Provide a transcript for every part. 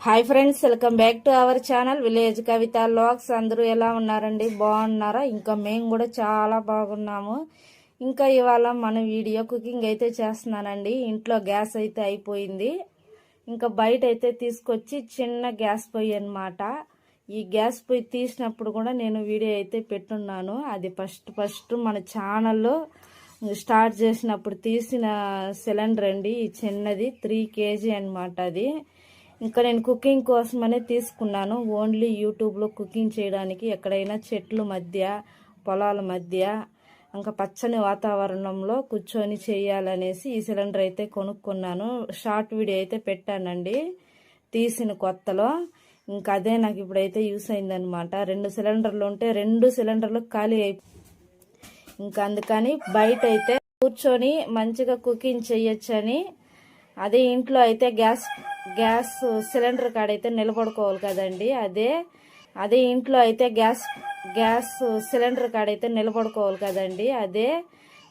Hi friends, welcome back to our channel village Kavitha vlogs. అందరూ ఎలా ఉన్నారండి? బాగున్నారా? ఇంకా మేము కూడా చాలా బాగున్నాము. ఇంకా ఇవాళ మన వీడియో కుకింగ్ అయితే చేస్తున్నానండి. ఇంట్లో గ్యాస్ అయితే అయిపోయింది. ఇంకా బయట అయితే తీసుకొచ్చి చిన్న గ్యాస్ పొయ్యి అనమాట. ఈ గ్యాస్ పొయ్యి తీసినప్పుడు కూడా నేను వీడియో అయితే పెట్టున్నాను. అది ఫస్ట్ మన ఛానల్లో స్టార్ట్ చేసినప్పుడు తీసిన సిలిండర్ అండి. ఈ చిన్నది 3 kg అనమాట. అది ఇంకా నేను కుకింగ్ కోసమనే తీసుకున్నాను. ఓన్లీ యూట్యూబ్లో కుకింగ్ చేయడానికి, ఎక్కడైనా చెట్ల మధ్య, పొలాల మధ్య, ఇంకా పచ్చని వాతావరణంలో కూర్చొని చేయాలనేసి ఈ సిలిండర్ అయితే కొనుక్కున్నాను. షార్ట్ వీడియో అయితే పెట్టానండి తీసిన కొత్తలో. ఇంకా అదే నాకు ఇప్పుడైతే యూస్ అయిందనమాట. 2 సిలిండర్లు ఉంటే 2 సిలిండర్లు ఖాళీ ఇంకా అందుకని బయట అయితే కూర్చొని మంచిగా కుకింగ్ చేయొచ్చని, అదే ఇంట్లో అయితే గ్యాస్ సిలిండర్ కాడైతే నిలబడుకోవాలి కదండి. అదే ఇంట్లో అయితే గ్యాస్ సిలిండర్ కాడైతే నిలబడుకోవాలి కదండి. అదే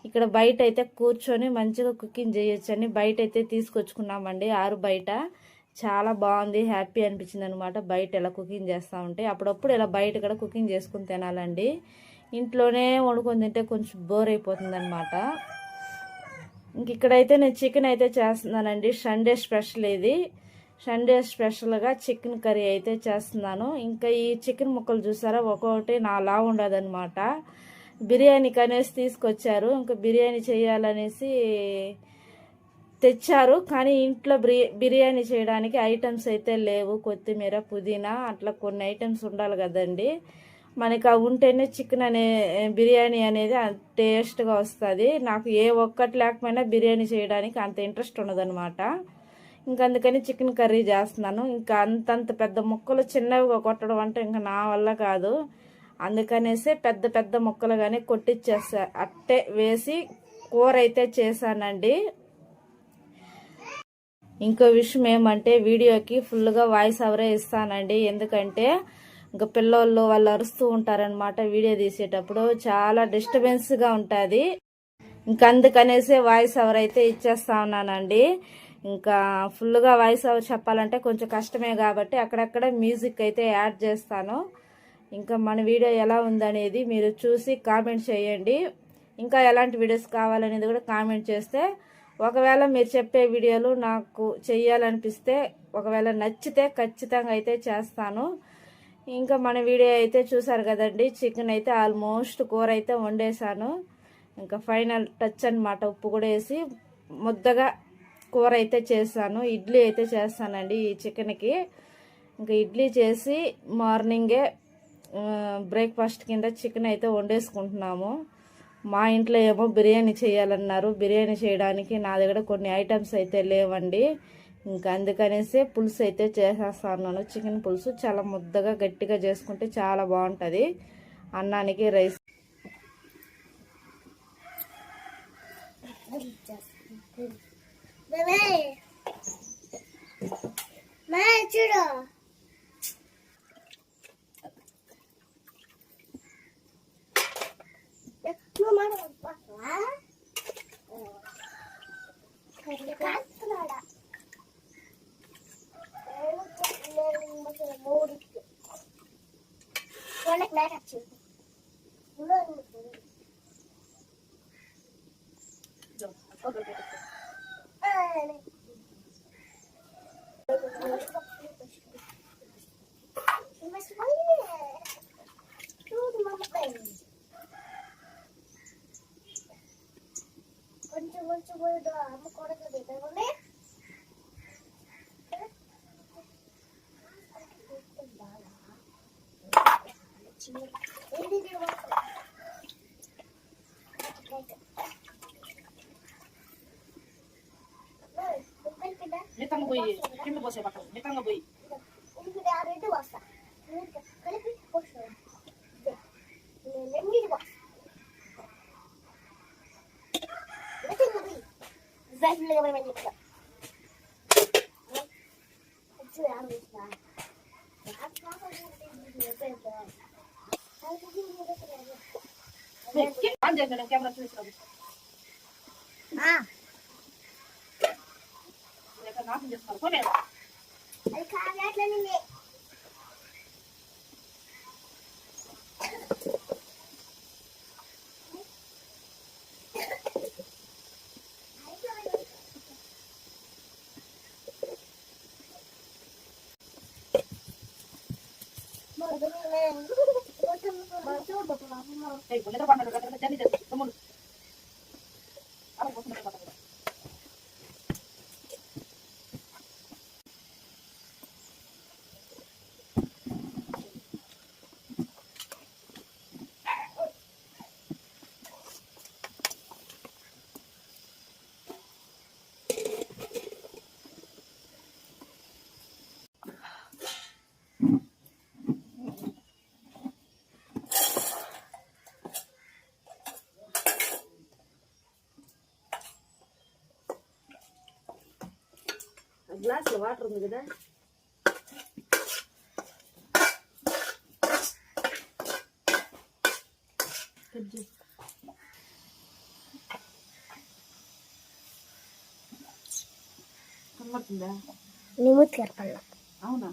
ఇక్కడ బయట అయితే కూర్చొని మంచిగా కుకింగ్ చేయొచ్చని బయట అయితే తీసుకొచ్చుకున్నామండి. బయట చాలా బాగుంది, హ్యాపీ అనిపించింది అనమాట. బయట ఎలా కుకింగ్ చేస్తూ ఉంటే అప్పుడప్పుడు ఇలా బయట కూడా కుకింగ్ చేసుకుని తినాలండి. ఇంట్లోనే వండుకొని తింటే కొంచెం బోర్ అయిపోతుంది అనమాట. ఇంక ఇక్కడైతే నేను చికెన్ అయితే చేస్తున్నానండి. సండే స్పెషల్ ఇది. సండే స్పెషల్గా చికెన్ కర్రీ అయితే చేస్తున్నాను. ఇంకా ఈ చికెన్ ముక్కలు చూసారా, ఒక్కొక్కటి నా లా ఉండదన్నమాట. బిర్యానీకి అనేసి తీసుకొచ్చారు. ఇంకా బిర్యానీ చేయాలనేసి తెచ్చారు, కానీ ఇంట్లో బిర్యానీ చేయడానికి ఐటమ్స్ అయితే లేవు. కొత్తిమీర, పుదీనా అట్లా కొన్ని ఐటమ్స్ ఉండాలి కదండి. మనకి అవి ఉంటేనే చికెన్ బిర్యానీ అనేది టేస్ట్గా వస్తుంది. నాకు ఏ ఒక్కటి లేకపోయినా బిర్యానీ చేయడానికి అంత ఇంట్రెస్ట్ ఉండదన్నమాట. ఇంకా అందుకని చికెన్ కర్రీ చేస్తున్నాను. ఇంకా అంతంత పెద్ద ముక్కలు చిన్నవిగా కొట్టడం అంటే ఇంకా నా వల్ల కాదు. అందుకనేసి పెద్ద ముక్కలుగానే కొట్టిచ్చేస్తా, అట్టే వేసి కూర అయితే చేశానండి. ఇంకో విషయం ఏమంటే, వీడియోకి ఫుల్గా వాయిస్ ఓవరే ఇస్తానండి. ఎందుకంటే ఇంకా పిల్లోళ్ళు వాళ్ళు అరుస్తూ ఉంటారనమాట. వీడియో తీసేటప్పుడు చాలా డిస్టర్బెన్స్గా ఉంటుంది. ఇంకా అందుకనేసి వాయిస్ ఓవర్ అయితే ఇచ్చేస్తా ఉన్నానండి. ఇంకా ఫుల్గా వాయిస్ ఓవర్ చెప్పాలంటే కొంచెం కష్టమే కాబట్టి అక్కడక్కడ మ్యూజిక్ అయితే యాడ్ చేస్తాను. ఇంకా మన వీడియో ఎలా ఉందనేది మీరు చూసి కామెంట్ చేయండి. ఇంకా ఎలాంటి వీడియోస్ కావాలనేది కూడా కామెంట్ చేస్తే, ఒకవేళ మీరు చెప్పే వీడియోలు నాకు చెయ్యాలనిపిస్తే, ఒకవేళ నచ్చితే ఖచ్చితంగా అయితే చేస్తాను. ఇంకా మన వీడియో అయితే చూసారు కదండి. చికెన్ అయితే ఆల్మోస్ట్ కూర అయితే వండేసాను. ఇంకా ఫైనల్ టచ్ అనమాట, ఉప్పు కూడా వేసి ముద్దగా కూర అయితే చేశాను. ఇడ్లీ అయితే చేస్తానండి ఈ చికెన్కి. ఇంకా ఇడ్లీ చేసి మార్నింగే బ్రేక్ఫాస్ట్ కింద చికెన్ అయితే వండేసుకుంటున్నాము. మా ఇంట్లో ఏమో బిర్యానీ చేయాలన్నారు. బిర్యానీ చేయడానికి నా దగ్గర కొన్ని ఐటమ్స్ అయితే లేవండి. ఇంకా అందుకనేసి పులుసు అయితే చేసేస్తున్నాను. చికెన్ పులుసు చాలా ముద్దగా గట్టిగా చేసుకుంటే చాలా బాగుంటుంది అన్నానికి, రైస్. చూడు కొంచెం అమ్మ కొడక పెట్టండి. మితంగా పోయి కింద పోసే పక్కన మితంగా పోయి వస్తా కలిపి కెమెరా చూసి నాశనం చేసుకోవాలి. గ్లాసులో వాటర్ ఉంది కదా, కనబడుతుందా? నిమిత్ కర్పల్ల. అవునా?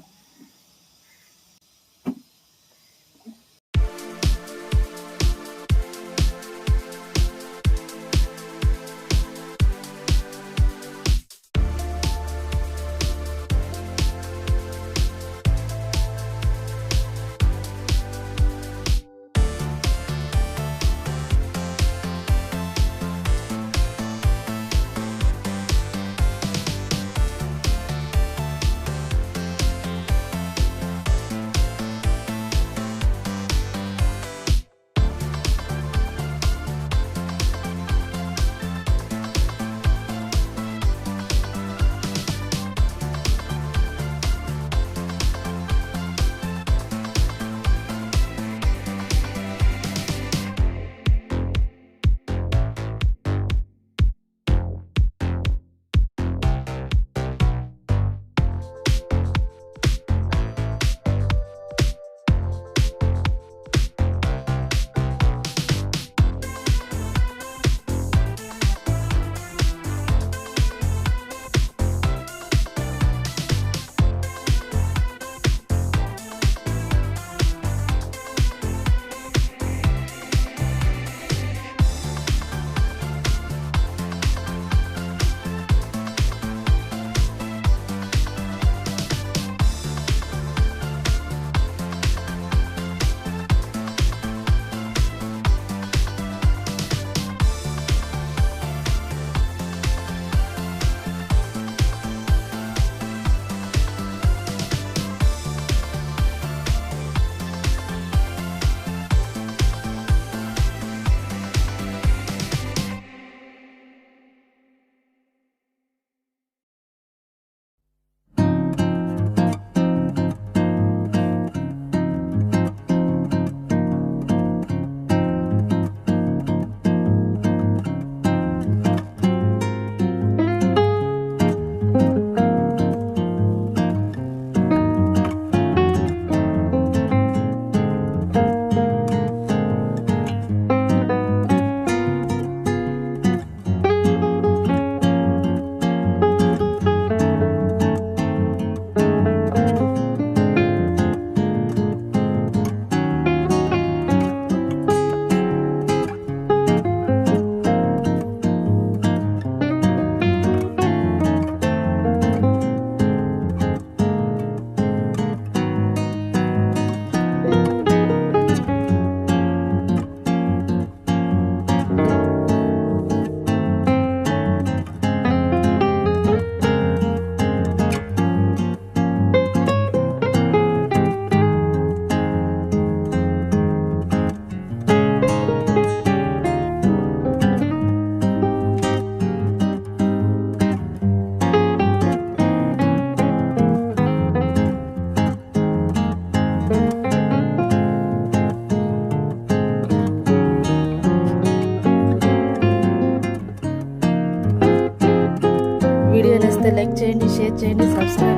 వీడియో నచ్చితే లైక్ చేయండి, షేర్ చేయండి, సబ్స్క్రైబ్